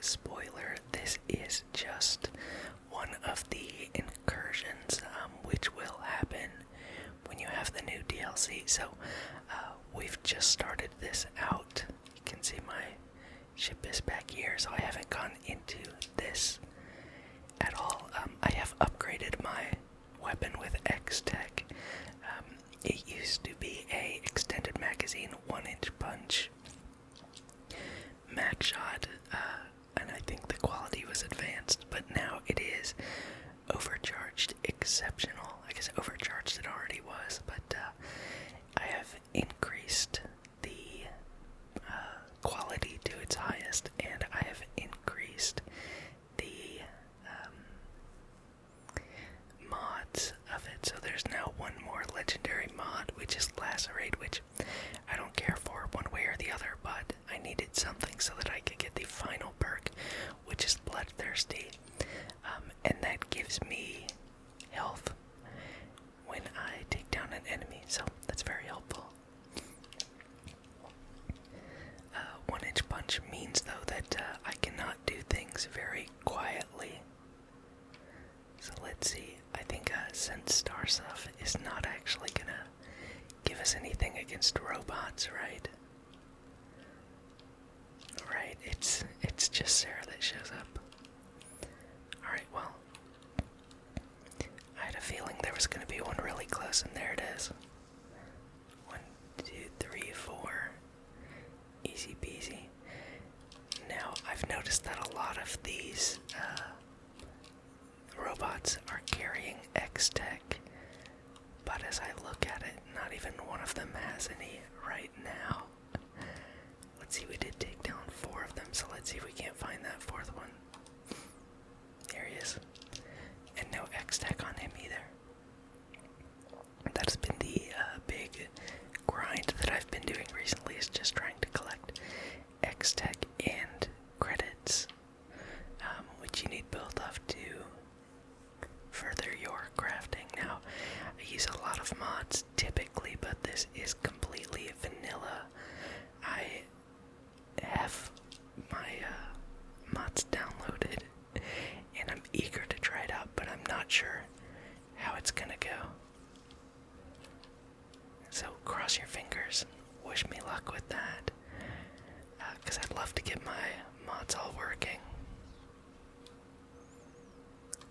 spoiler, this is just one of the incursions, which will happen when you have the new DLC. So, we've just started this out. You can see my ship is back here, so I haven't gone into this at all. I have upgraded my weapon with X-Tech. It used to be a extended magazine 1-inch punch max shot, and I think the quality was advanced, but now it is overcharged exceptional. I guess overcharged it already was, but I have increased the quality to its highest, and I have increased the mods of it. So there's now one more legendary mod, which is Lacerate, which I don't care for one way or the other, but I needed something so that I could get the final perk, which is Bloodthirsty, and that gives me health when I take down an enemy, so that's very helpful. 1-inch punch means, though, that I cannot do things very quietly. So let's see. I think since Star Stuff is not actually gonna give us anything against robots, right? Right, it's just Sarah that shows up. Alright, well, I had a feeling there was gonna be one really close, and there it is. 1, 2, 3, 4. Easy peasy. Now, I've noticed that a lot of these robots are carrying X-Tech, but as I look at it, not even one of them has any right now. Let's see, we did take down 4 of them, so let's see if we can't find that 4th one. There he is. And no X-Tech on him either. That's been the big grind that I've been doing recently, is just trying to collect X-Tech and credits, which you need both of to further your crafting. Now, I use a lot of mods typically, but this is completely vanilla. I have my mods downloaded, and I'm eager to try it out, but I'm not sure how it's gonna go. So cross your fingers, wish me luck with that, because I'd love to get my mods all working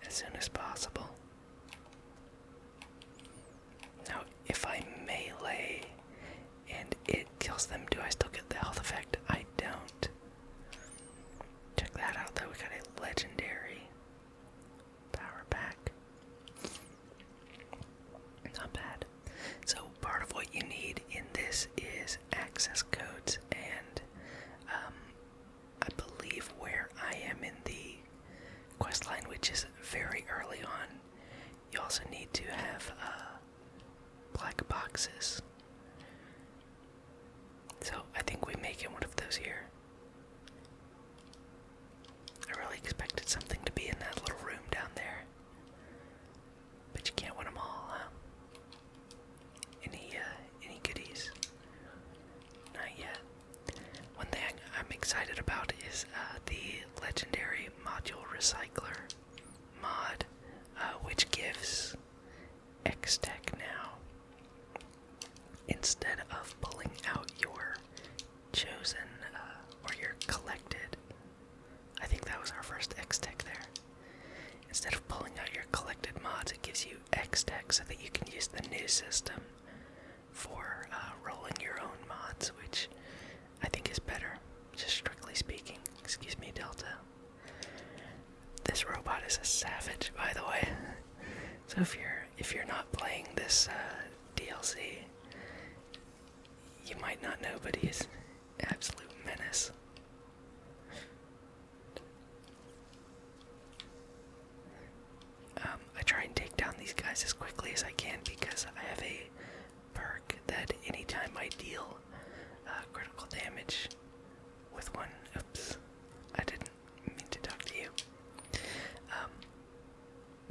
as soon as possible. Now, if I melee and it kills them, do I still get the health effect? I don't. Check that out, though. We got a legendary power pack. Not bad. So part of what you need in this is access codes, and I believe where I am in the questline, which is very early on, you also need to have black boxes. So I think we may get one of those here. I really expected something to be in that little room down there, but you can't win them all, huh? Any goodies? Not yet. One thing I'm excited about is the legendary module recycler mod, which gives X-Tech now. Instead of pulling out your chosen or your collected, I think that was our first X-Tech there. Instead of pulling out your collected mods, it gives you X-Tech so that you can use the new system for rolling your own mods, which I think is better, just strictly speaking. Excuse me, Delta. This robot is a savage, by the way. So if you're not playing this DLC, you might not know, but he's an absolute menace. I try and take down these guys as quickly as I can because I have a perk that anytime I deal critical damage with one, oops, I didn't mean to talk to you.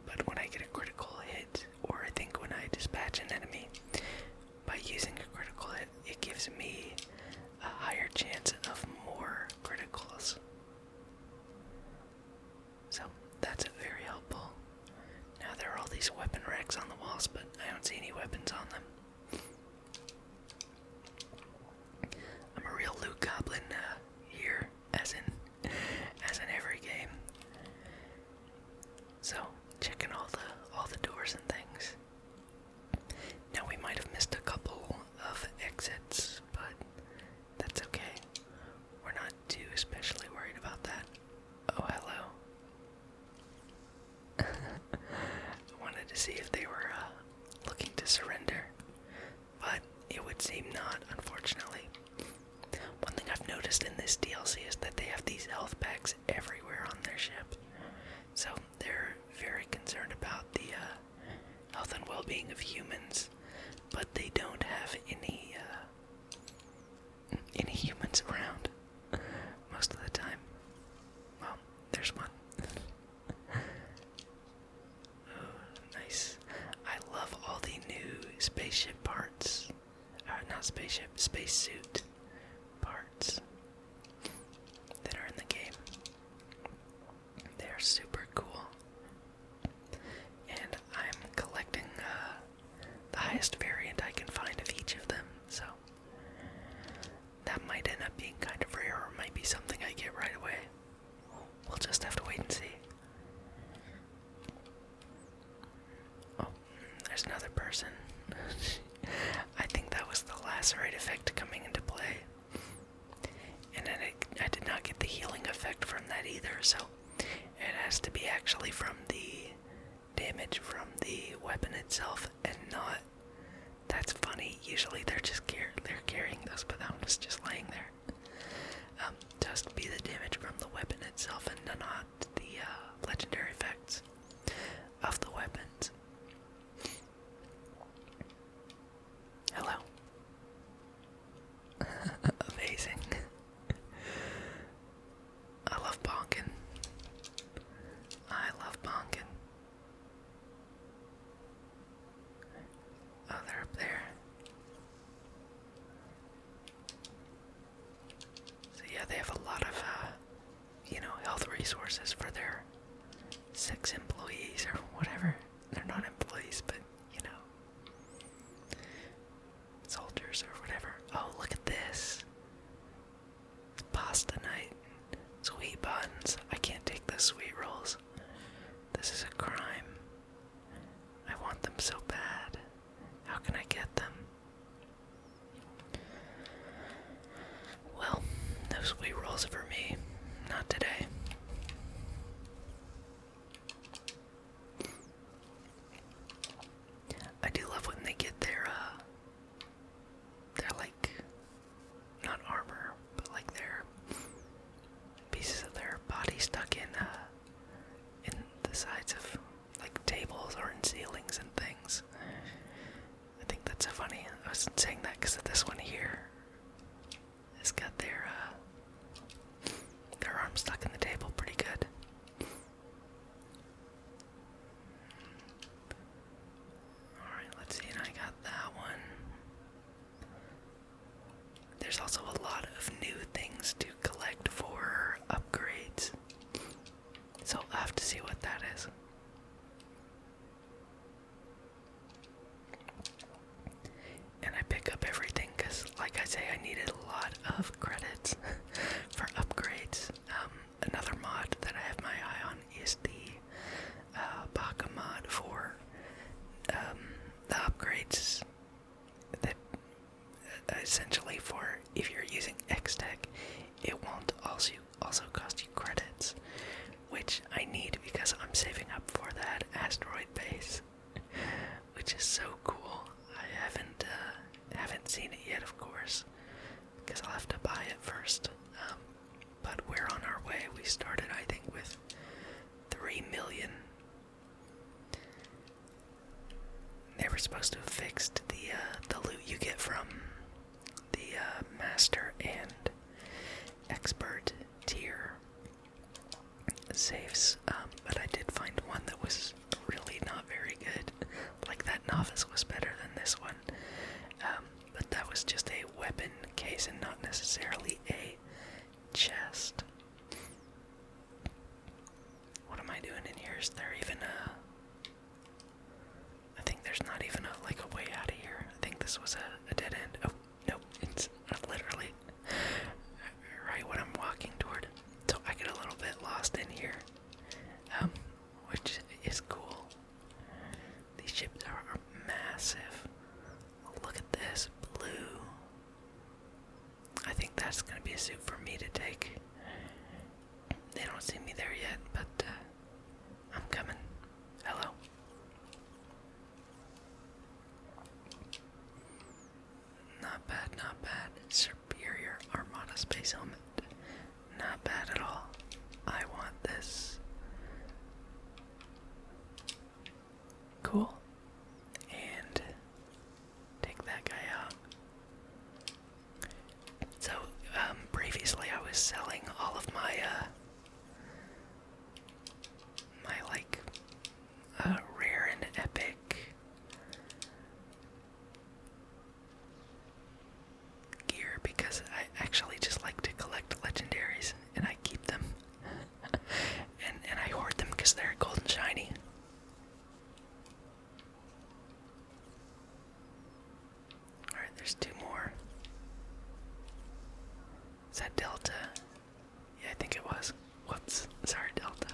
But when I get a critical hit, or I think when I dispatch an enemy, by using a critical hit, it gives me a higher chance of more criticals. effect from that either, so it has to be actually from the damage from the weapon itself and not. That's funny. Usually they're carrying those, but that one was just laying there. Just be the damage from the weapon itself and not the legendary effects of the weapons. Hello. Amazing. I love bonking. I love bonking. Oh, they're up there. So yeah, they have a lot of, health resources for their 6 employees or whatever. They're not employees, but, soldiers or whatever. Oh, look at this. It's pasta night. Sweet buns. I can't take the sweet rolls. This is a crime. I want them so bad. How can I get them? Well, no sweet rolls for me. Not today. I do love when they get their like, not armor, but like their pieces of their body stuck in the sides of like tables or in ceilings and things. I think that's so funny. I was saying that because of this one here. It's got their arm stuck in the table pretty good. Alright, let's see, and I got that one. There's also a lot of new things to collect for upgrades. So I'll have to see what that is. And I pick up everything because, like I say, I needed a lot of credits for upgrades. Another mod that I have my eye on is the Baka mod for the upgrades that essentially for if you're using X-Tech, it won't also cost you credits, which I need because I'm saving up for that asteroid base, which is so cool. I haven't seen it yet, of course, because I'll have to buy it first. But we're on our way. We started, I think, with 3 million. They were supposed to have fixed the loot you get from the master and expert tier safes, but I did find one that was really not very good. Like, that novice was better than this one, but that was just a weapon case and not necessarily a chest. What am I doing in here? Is there even I think there's not even a way out of here. I think this was a dead end. Oh, no, it's literally right when I'm walking toward. So I get a little bit lost in here, which is cool. These ships are massive. Oh, look at this, blue. I think that's gonna be a suit for me to take. They don't see me there yet, but I'm coming. Hello. Not bad, not bad. Superior Armada space helmet. Not bad at all. I want this. Cool. And take that guy out. So, previously I was selling all of my, rare and epic gear because I actually just like to collect legendaries and I keep them. and I hoard them because they're gold and shiny. Alright, there's 2 more. Is that Delta? Yeah, I think it was. Whoops. Sorry, Delta.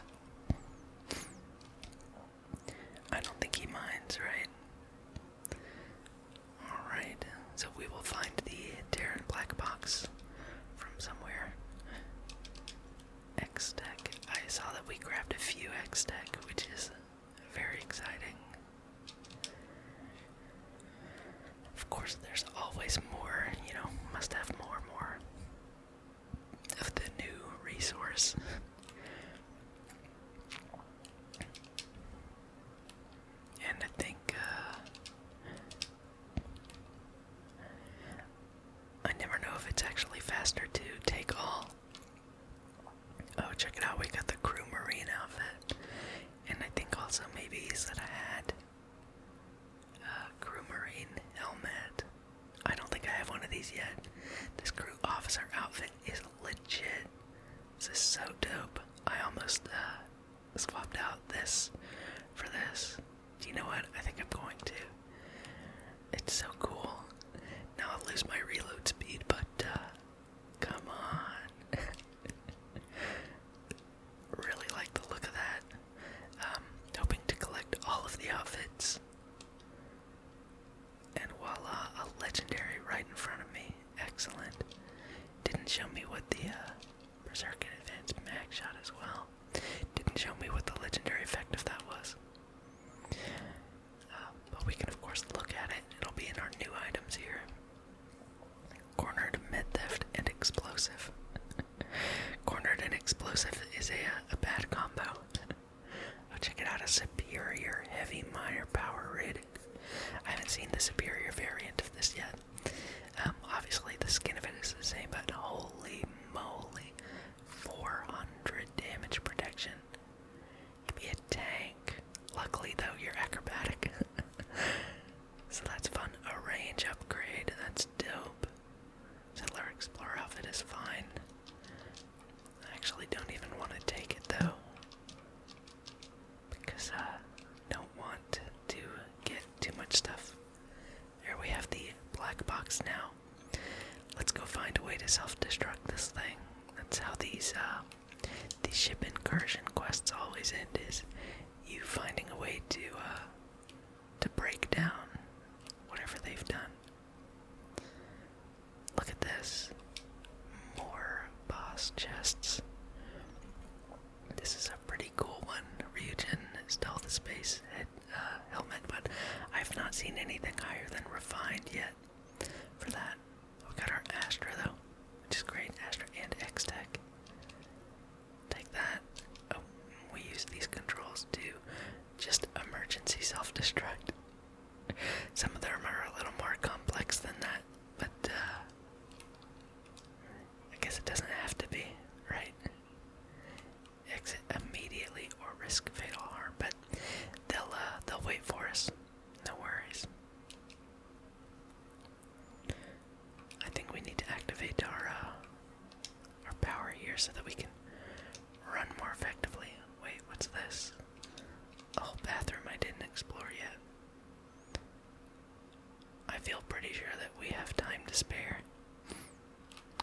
I don't think he minds, right? Alright, so we will find the Terran black box from somewhere. X-Tech. I saw that we grabbed a few X-Tech, which is very exciting. Of course, there's always more, must have more and more of the new resource. And I think, I never know if it's actually faster to take all. Oh, check it out, we got the crew marine outfit. And I think also maybe that I had crew marine helmet. I don't think I have one of these yet. This crew officer outfit is legit. This is so dope. I almost swapped out this for this. Do you know what? I think I'm going to. It's so cool. Now I'll lose my reload speed, but come on. Really like the look of that. Hoping to collect all of the outfits. And voila, a legendary right in front of me. Excellent. Didn't show me what the Berserk and Advanced Mag shot as well. Didn't show me what the legendary effect of that was. But we can of course look at it. It'll be in our new items here. Cornered, med theft, and explosive. Cornered and explosive is a bad combo. Oh, check it out, a superior heavy miner power rated. I haven't seen the superior variant of this yet. Obviously the skin of it is the same, but holy moly, 400 damage protection. Could be a tank. Luckily though, you're acrobatic. So that's fun. A range upgrade, that's dope. Settler Explorer outfit is fine. I actually don't even want to take it though, because I don't want to get too much stuff. There we have the black box now. Let's go find a way to self-destruct this thing. That's how these ship incursion quests always end, is you finding a way to break down whatever they've done. Look at this. More boss chests. This is a pretty cool one. Ryujin stealth space helmet, but I've not seen anything higher than refined yet for that. We got our Astra though, which is great. Astra and X-Tech. Take that. Oh, we use these controls to just emergency self-destruct. Some of them are a little more complex than that, but I guess it doesn't have to be, right? Exit immediately or risk fatal harm, but they'll wait for us. No worries. I think we need to activate our power here so that we can run more effectively. Wait, what's this? Oh, bathroom I didn't explore yet. I feel pretty sure that we have time to spare.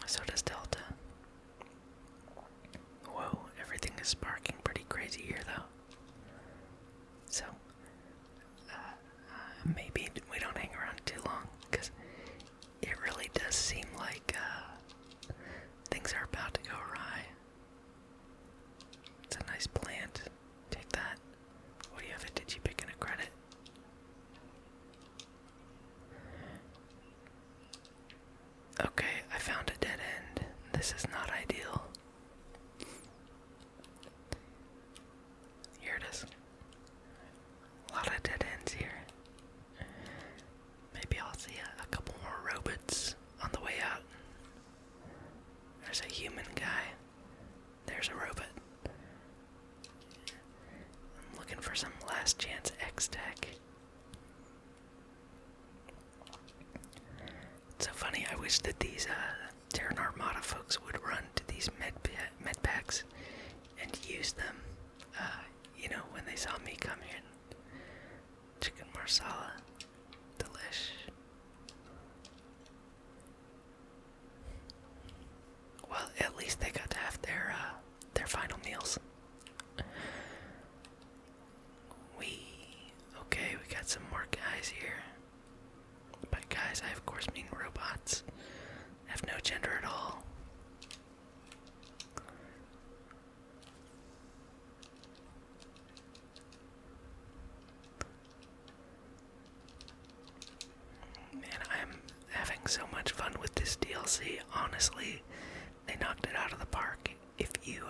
So does Delta. Whoa, everything is sparking pretty crazy here though. So, maybe we don't hang around too long, because it really does seem like things are about to go awry. It's a nice plant. Take that. What do you have? Did you pick in a credit? Okay, I found a dead end. This is not ideal. Here it is. A lot of dead ends here. Maybe I'll see a couple more robots on the way out. There's a human guy. There's a robot. I'm looking for some last chance X-Tech. It's so funny, I wish that these Terran Armada folks would run to these med packs and use them, when they saw me come here. Chicken marsala, delish. Well, at least they got to have their final meals. Okay, we got some more guys here. By guys, I of course mean robots. Have no gender at all. honestly, they knocked it out of the park. If you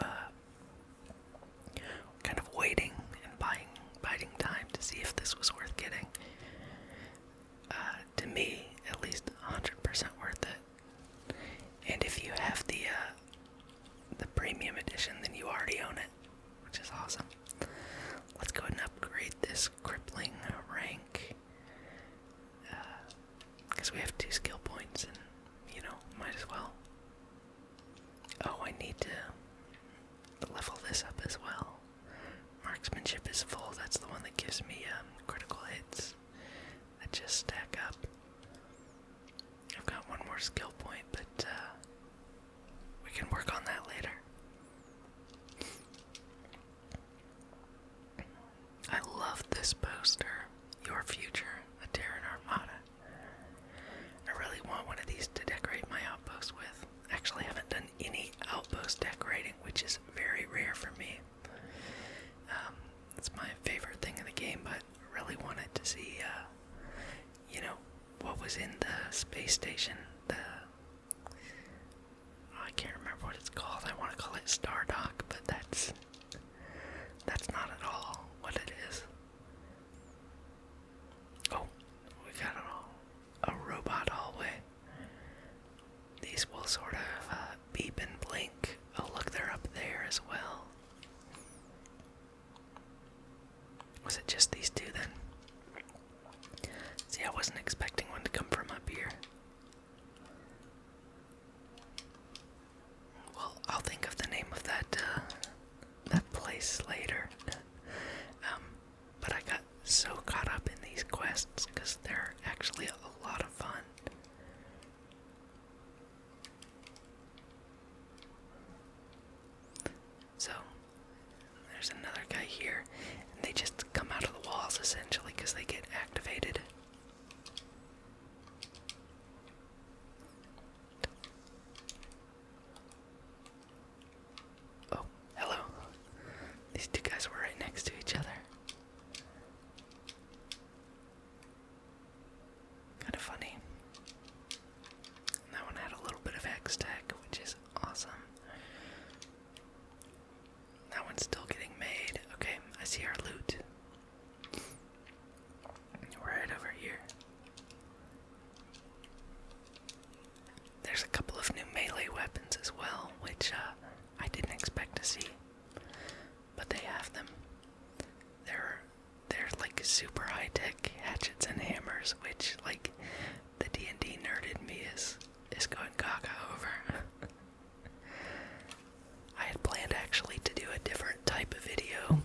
kind of waiting and biding time to see if this was worth getting, to me, at least 100% worth it. And if you have the premium edition, then you already own it, which is awesome. Let's go ahead and upgrade this crippling rank, because we have 2 skill points, and might as well. Oh, I need to level this up as well. Marksmanship is full. That's the one that gives me critical hits that just stack up. I've got 1 more skill point, but we can work on that later. I love this poster. Your future, a Terran Armada. I really want one of these to decorate my outpost with. Actually, I haven't done any outpost decorating, which is very rare for me. It's my favorite thing in the game, but I really wanted to see, what was in the space station. I can't remember what it's called. I want to call it Stardock, but that's not at all what it is. Oh, we got a robot hallway. These will sort of beep and blink. Oh, look, they're up there as well. Was it just these 2 then? See, I wasn't expecting one to come from up here. Well, I'll think of the name of that place later. But I got so caught up in these quests because they're actually a lot of fun. So, there's another guy here, and they just come out of the walls essentially because they get activated. Oh, hello. These 2 guys were right next to each other. Kind of funny. And that one had a little bit of X-Tech, which is awesome. That one's still getting made. Okay, I see our loot. Right over here. There's a couple of new melee weapons as well, which I didn't expect to see. But they have them. They're like super high-tech hatchets and hammers, which like the D&D nerd in me is going gaga over. I had planned actually to do a different type of video,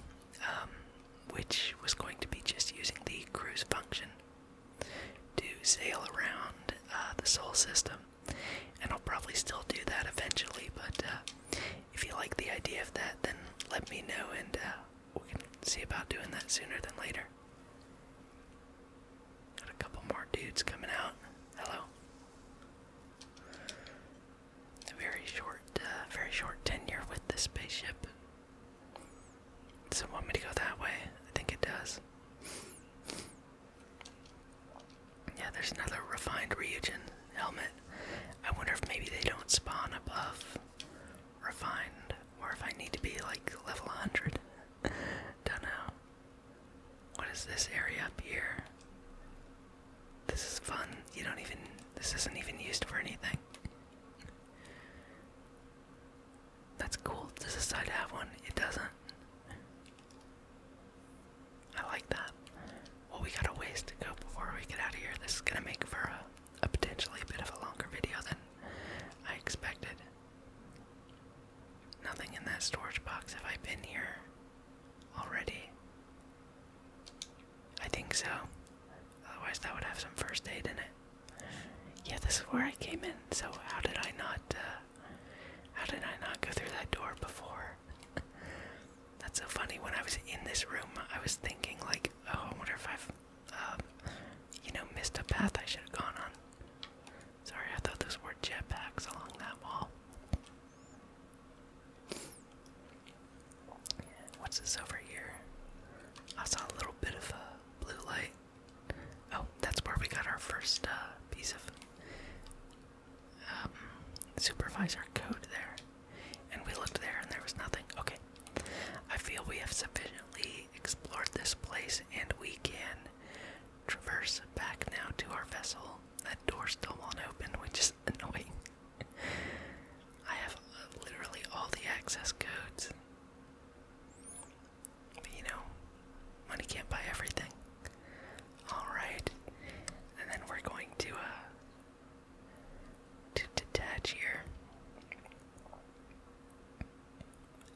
which was going to be just using the cruise function to sail around the Sol system, and I'll probably still do that eventually, but if you like the idea of that, then let me know, and we can see about doing that sooner than later. Got a couple more dudes coming out. Hello. A very short tenure with this spaceship. Does it want me to go that way? I think it does. Yeah, there's another refined Ryujin helmet. I wonder if maybe they don't spawn above refined, or if I need to be like level 100. Don't know. What is this area up here? This is fun. This isn't even used for anything. That's cool. Does this side have one? It doesn't. I like that. Well, we got a ways to go before we get out of here. This is gonna make for a potentially a bit of a longer video than I expected. Nothing in that storage box. Have I been here already? I think so. Otherwise that would have some first aid in it. Yeah, this is where I came in. So how did I not go through that door before? That's so funny. When I was in this room, I was thinking like, oh, I wonder if I've, missed a path I should have gone on. Sorry, I thought those were jetpacks along that wall. What's this over here? I saw a little bit of blue light. Oh, that's where we got our first piece of super verifies our code there. And we looked there and there was nothing. Okay. I feel we have sufficiently explored this place and we can traverse back now to our vessel. That door still won't open, which is annoying. I have literally all the access codes. But you know, money can't buy everything. Alright. And then we're going to detach here.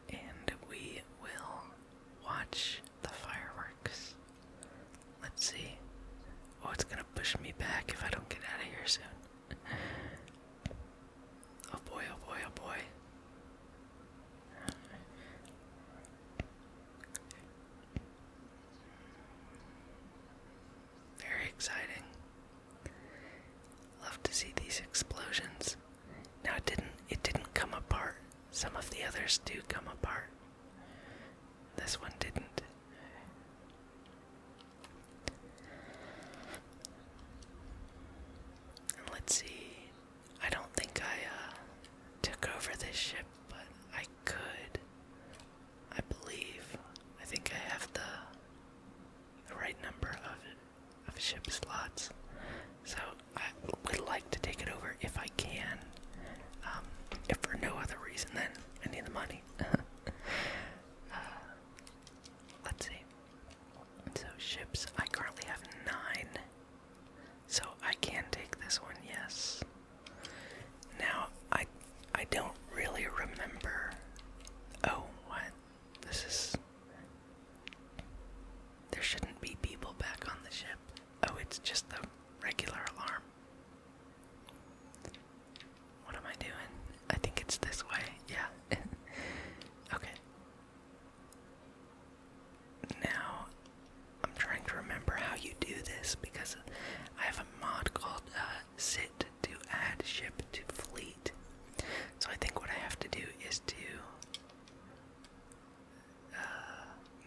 And we will watch the fireworks. Let's see. Oh, it's gonna push me back if I don't get out of here soon. Oh boy, oh boy, oh boy. Very exciting. Love to see these explosions. Now it didn't come apart. Some of the others do come apart. This one didn't. And let's see. I don't think I took over this ship, but I could. I believe. I think I have the right number of ship slots. So I would like to take it over if I can. If for no other reason than I need the money. Let's see. So ships, I currently have 9. So I can take this one, yes. Now, I don't really remember. Oh, what? This is... There shouldn't be people back on the ship. Oh, it's just the regular alarm. What am I doing? I think it's this way. Yeah. Okay. Now, I'm trying to remember how you do this because I have a mod called sit to add ship to fleet. So I think what I have to do is to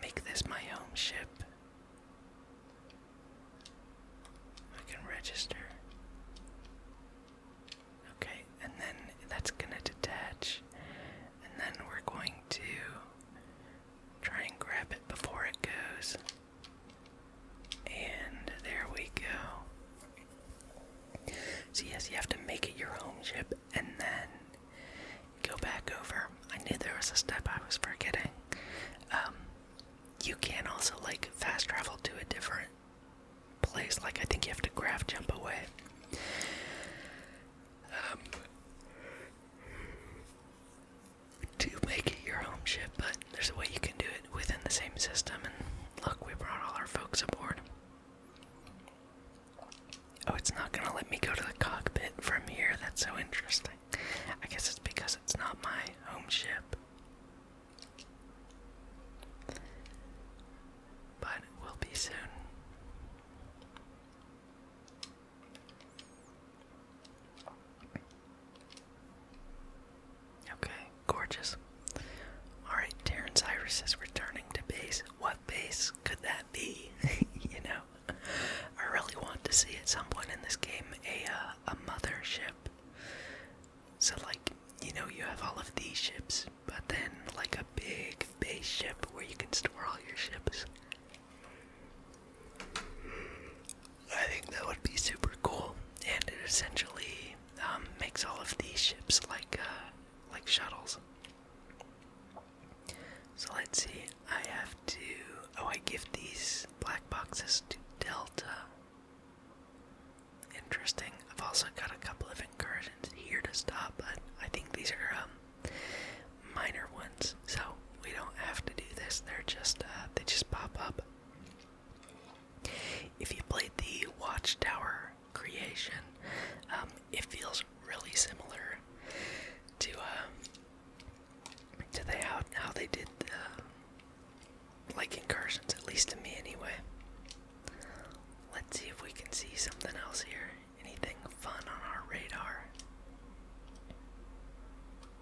make this my home ship. I can register. Okay, and then that's gonna detach. And then we're going to try and grab it before it goes. And there we go. So yes, you have to make it your home ship and then go back over. I knew there was a step I was forgetting. You can also like fast travel to a different place. Like I think you have to graph jump away. To make it your home ship, but there's a way you can do it within the same system. And look, we brought all our folks aboard. Oh, it's not gonna let me go to the cockpit from here. That's so interesting. I guess it's because it's not my home ship. But it will be soon. Okay, gorgeous. Alright, Terrence Iris is returning to base. What base could that be? You know, I really want to see at some point in this game a mothership. So like, you know, you have all of these ships, but then like a big base ship where you can store all your ships. I think that would be super cool, and it essentially makes all of these ships like shuttles. So let's see, I have to, I give these black boxes to Delta. Interesting. I've also got a couple of incursions here to stop, but I think these are minor ones, so we don't have to do this. They're just, they just pop up. If you played the Watchtower creation, it feels really similar to how they did like incursions, at least to me anyway. Let's see if we can see something else here. Anything fun on our radar?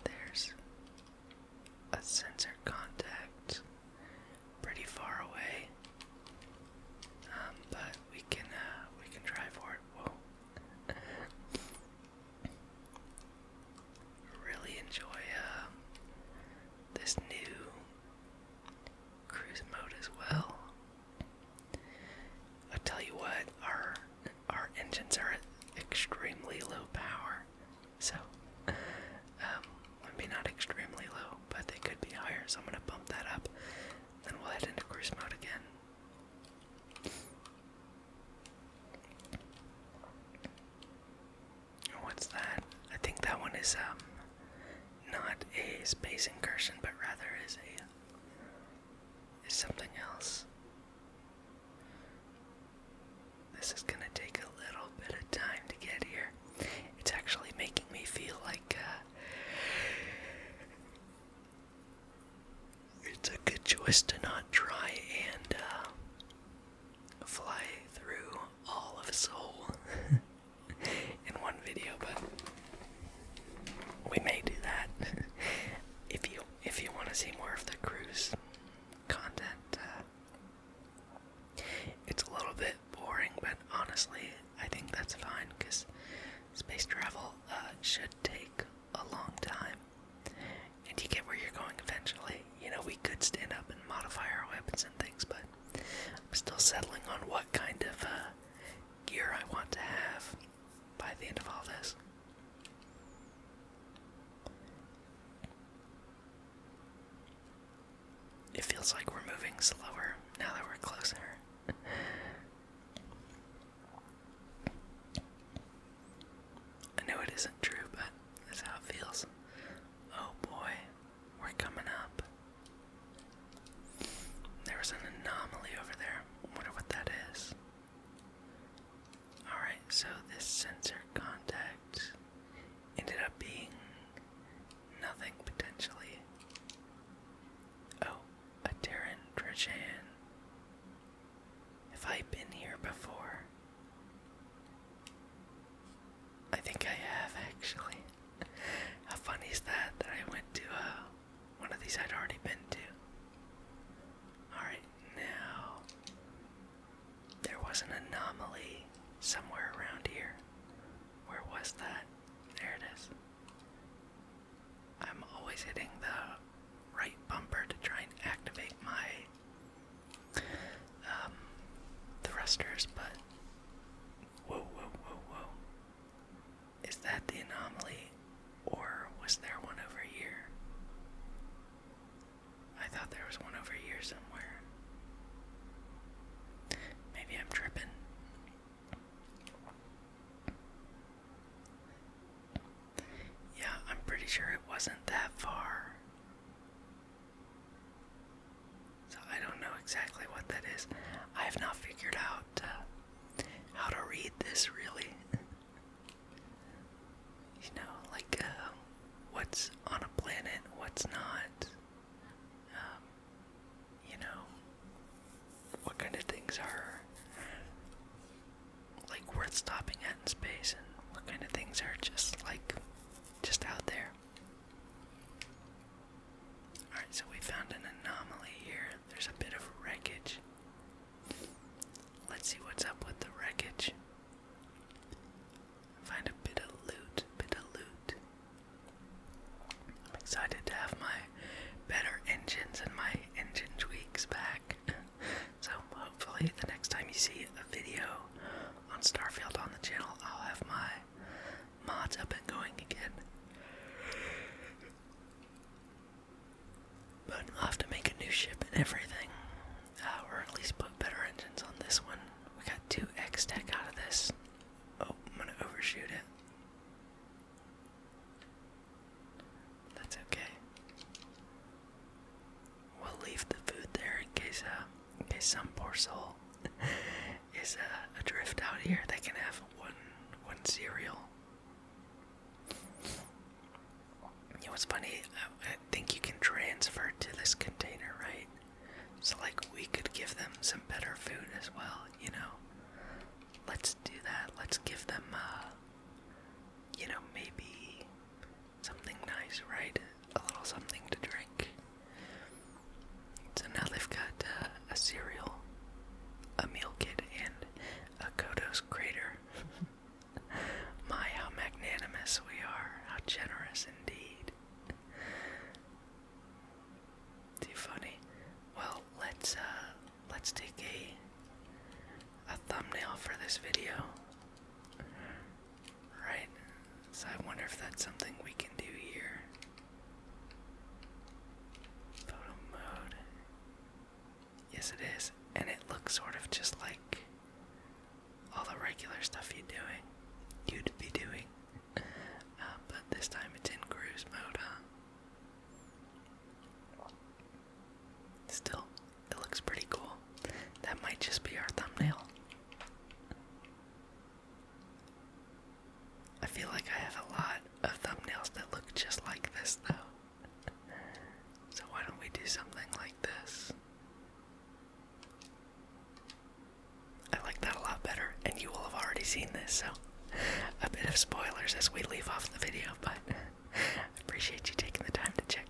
There's a sensor contact pretty far away, but we can try for it. Whoa. so I'm gonna bump that up. Then we'll head into cruise mode again. What's that? I think that one is not a space incursion, but rather is something else. This is gonna take a little bit of time to get here. It's actually making me feel like it's a good choice to not try and fly through all of Seoul in one video, but we may do that. If you want to see more of the cruise content, it's a little bit boring, but honestly, I think that's fine, because space travel should take a long time, and you get where you're going eventually. You know, we could stand up and modify our weapons and things, but I'm still settling on what kind of gear I want to have by the end of all this. It feels like we're moving slower now that we're closer. I know it isn't true, but that's how it feels. Oh boy, we're coming up. There was an anomaly over there. I wonder what that is. Alright, so this sensor contact ended up being nothing potentially. Oh, a Terran Trajan. Have I been here before? I think I have, actually. How funny is that I went to one of these I'd already been to. Alright, now there was an anomaly somewhere around here. Where was that? There it is. I'm always hitting the right bumper to try and activate my thrusters, but whoa. Is that the anomaly, or was there one over here? I thought there was one over here somewhere. Maybe I'm tripping. Yeah, I'm pretty sure it wasn't that far. So I don't know exactly what that is. I have not figured out how to read this, really. You know, like what's on a planet, what's not. You know, what kind of things are like worth stopping at in space, and what kind of things are just out there. Alright, so we found an anomaly here. There's a bit of wreckage. Let's see what's up with the wreckage. Find a bit of loot. I'm excited to have my better engines and my engine tweaks back. So hopefully the next time you see a video on Starfield on the channel, I'll have my mods up and going again. But I'll have to make a new ship and everything. Or at least put better engines on this one. We got 2 X-Tech out of this. Oh, I'm gonna overshoot it. That's okay. We'll leave the food there in case some poor soul is adrift out here. They can have one cereal. You know what's funny? I think you can transfer to this container, right? So like we could give them some better food as well, you know? Let's do that. Let's give them, you know, maybe something nice, right? A little something to drink. So now they've got a cereal, a meal kit, and a Kodos crater. My, how magnanimous we are. How generous indeed. Too funny. Well, let's take a thumbnail for this video. Right? So I wonder if that's something we can do here. Photo as it is, and it looks sort of just like all the regular stuff you'd be doing. But this time it's in cruise mode, huh? Still, it looks pretty cool. That might just be our thumbnail. I feel like I have a lot of thumbnails that look just like this, though. So why don't we do something like this? I like that a lot better, and you will have already seen this, so a bit of spoilers as we leave off the video, but I appreciate you taking the time to check